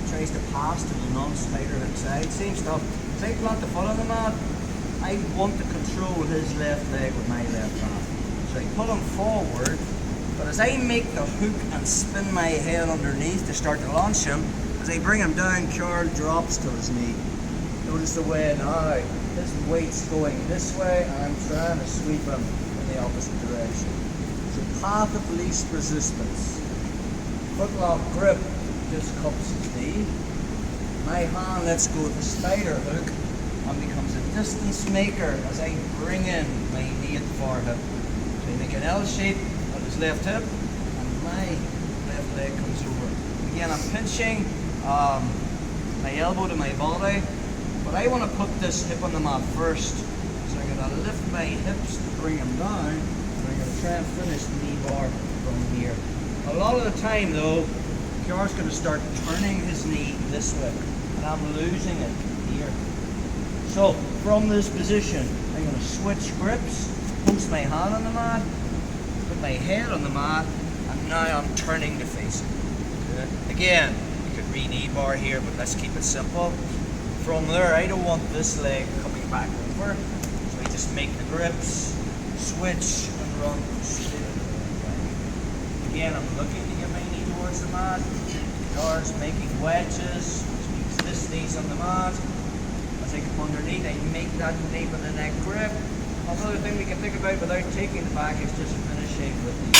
Tries to pass to the non-spider hook side. Same stuff. As I plant the foot on the mat, I want to control his left leg with my left hand. So I pull him forward, but as I make the hook and spin my head underneath to start to launch him, as I bring him down, Carl drops to his knee. Notice the way now, his weight's going this way, and I'm trying to sweep him in the opposite direction. So path of least resistance. Footlock grip just cups his knee. My hand lets go of the spider hook and becomes a distance maker as I bring in my knee at the far hip. So I make an L shape on his left hip and my left leg comes over. Again, I'm pinching my elbow to my body, but I want to put this hip on the mat first. So I'm going to lift my hips to bring him down, and I'm going to try and finish the knee bar from here. A lot of the time though, Kjar's going to start turning his knee this way, and I'm losing it here. So from this position, I'm going to switch grips, post my hand on the mat, put my head on the mat, and now I'm turning to face it. Okay. Again, you could re-knee bar here, but let's keep it simple. From there, I don't want this leg coming back over, so I just make the grips, switch, and run straight into the leg. Again, I'm looking to get my knee towards the mat. Kjar's making wedges, which means this knee's on the mat. As I come underneath, I make that nape of the neck grip. Another thing we can think about without taking the back is just finishing with the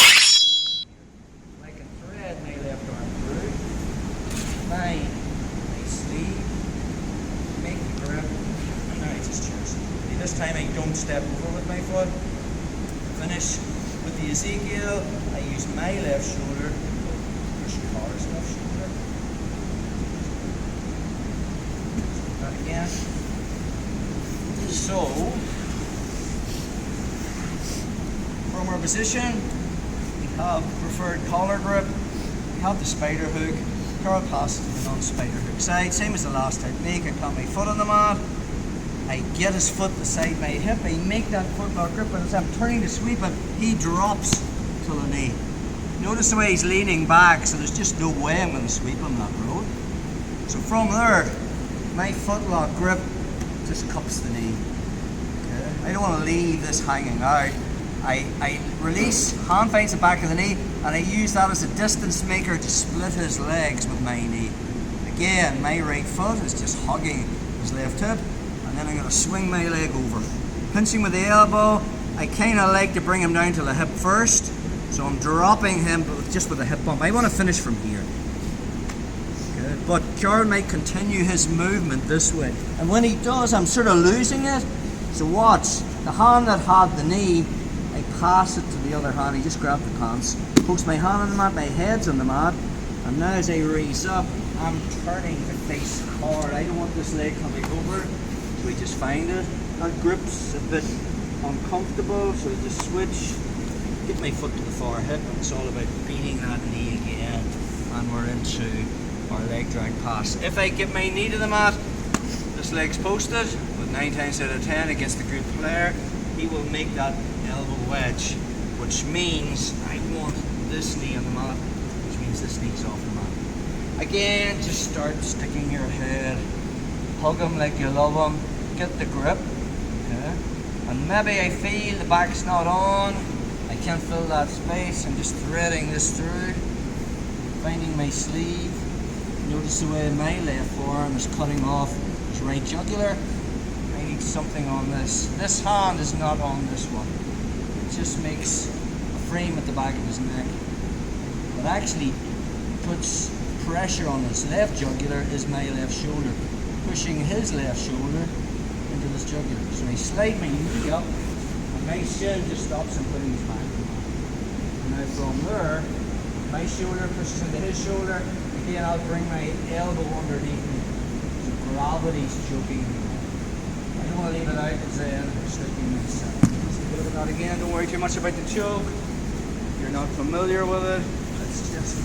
I can thread my left arm through, find my sleeve, make the grip, and now I just choose. This time I don't step over with my foot. Finish with the Ezekiel. I use my left shoulder, push Kjar's left shoulder. That again. So, from our position, we have preferred collar grip, we have the spider hook. Kjar passes to the non-spider hook side, same as the last technique. I plant my foot on the mat, I get his foot beside my hip, I make that footlock grip, and as I'm turning to sweep it, he drops to the knee. Notice the way he's leaning back, so there's just no way I'm going to sweep him that road. So from there, my footlock grip just cups the knee. Okay. I don't want to leave this hanging out. I release, hand finds the back of the knee, and I use that as a distance maker to split his legs with my knee. Again, my right foot is just hugging his left hip, and then I'm going to swing my leg over. Pinching with the elbow, I kind of like to bring him down to the hip first, so I'm dropping him just with a hip bump. I want to finish from here. Okay. But Kjar might continue his movement this way, and when he does, I'm sort of losing it. So watch, the hand that had the knee, I pass it to the other hand. I just grab the pants, post my hand on the mat, my head's on the mat, and now as I raise up, I'm turning to face hard. I don't want this leg coming over, so we just find it. That grip's a bit uncomfortable, so I just switch, get my foot to the far hip, and it's all about beating that knee again, and we're into our leg drag pass. If I get my knee to the mat, this leg's posted, but 9 times out of 10 against the good player, he will make that elbow wedge, which means I want this knee on the mat, which means this knee's off the mat. Again, just start sticking your head, hug him like you love him, get the grip, okay? And maybe I feel the back's not on, I can't fill that space, I'm just threading this through, finding my sleeve. Notice the way my left forearm is cutting off his right jugular. I need something on this. This hand is not on this one. It just makes a frame at the back of his neck. What actually puts pressure on his left jugular is my left shoulder, pushing his left shoulder into this jugular. So I slide my knee up, and my shin just stops him putting his back on. Now from there, my shoulder pushes into his shoulder. Again, I'll bring my elbow underneath me. So gravity's choking me. I don't want to leave it out because I'm sticking myself. Just a bit of that again. Don't worry too much about the choke. If you're not familiar with it, let's just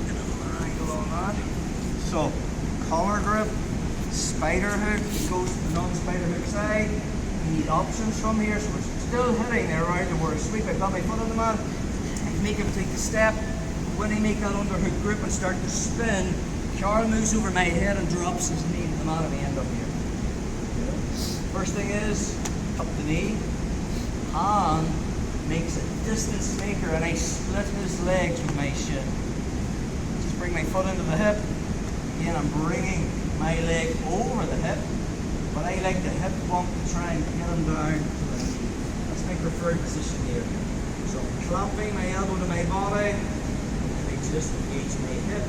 get another angle on that. So, collar grip, spider hook, goes to the non-spider hook side. We need options from here, so we're still hitting there around the word sweep. I got my foot on the mat, I make him take the step, when I make that underhook grip and start to spin, Carl moves over my head and drops his knee to the mat at the end up here. First thing is, up the knee, hand makes a distance maker and I split his legs with my shin. Just bring my foot into the hip. Again, I'm bringing my leg over the hip, but I like the hip bump to try and get him down to the knee. That's my preferred position here. So I'm clamping my elbow to my body and I just engage my hip.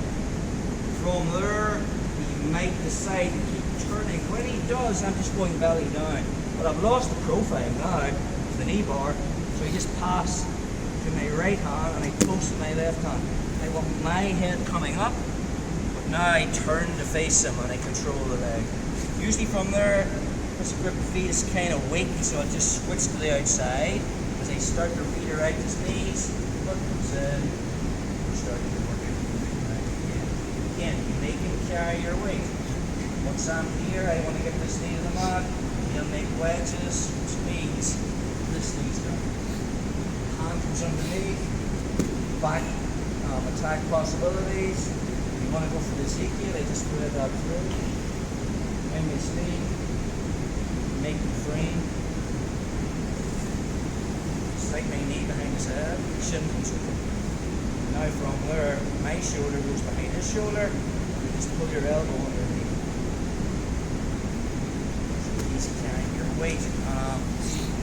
From there, he might decide to keep turning. When he does, I'm just going belly down. But I've lost the profile now of the knee bar, so I just pass to my right hand and I close to my left hand. I want my head coming up, but now I turn to face him and I control the leg. Usually from there, this grip of feet is kind of weighty, so I'll just switch to the outside. As I start to redirect his knees, foot comes in, start to work it. Again, you make him carry your weight. Once I'm here, I want to get this knee to the mat. He'll make wedges, which means this knee's down. Hand comes underneath, back attack possibilities. If you want to go for the Ezekiel, I just spread that through. Bring his knee, make the frame. Slide my knee behind his head, shin comes over. Now from there, my shoulder goes behind his shoulder, you just pull your elbow underneath. So easy carrying your weight.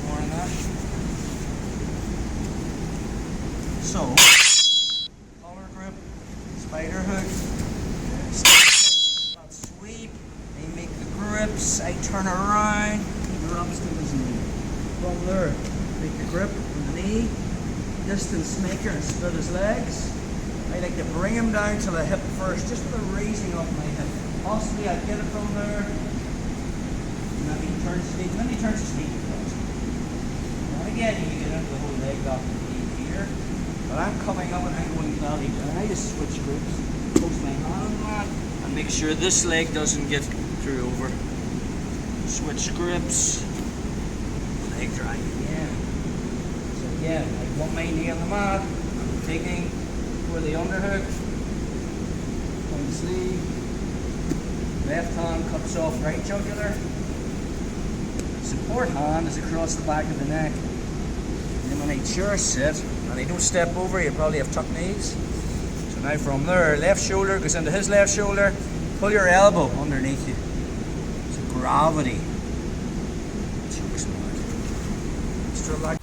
More on that. So, collar grip, spider hook, that sweep, I make the grips, I turn around, he drops to his knee. From there, take the grip on the knee, distance maker and split his legs. I like to bring him down to the hip first, just with a raising of my hip. Possibly I get it from there, and then he turns his knee, and then he turns his knee across. Now again, you can get into the whole leg lock here, but I'm coming up and I'm going belly down. I just switch grips, post my hand on that, and make sure this leg doesn't get through over. Switch grips, leg drag again. So again, I want my knee on the mat, I'm taking for the underhook, on the sleeve, left hand cuts off right jugular, support hand is across the back of the neck, and then when I chair sit, and I don't step over, you probably have tucked knees. So now from there, left shoulder goes into his left shoulder, pull your elbow underneath you. So gravity. Chokes me. Still like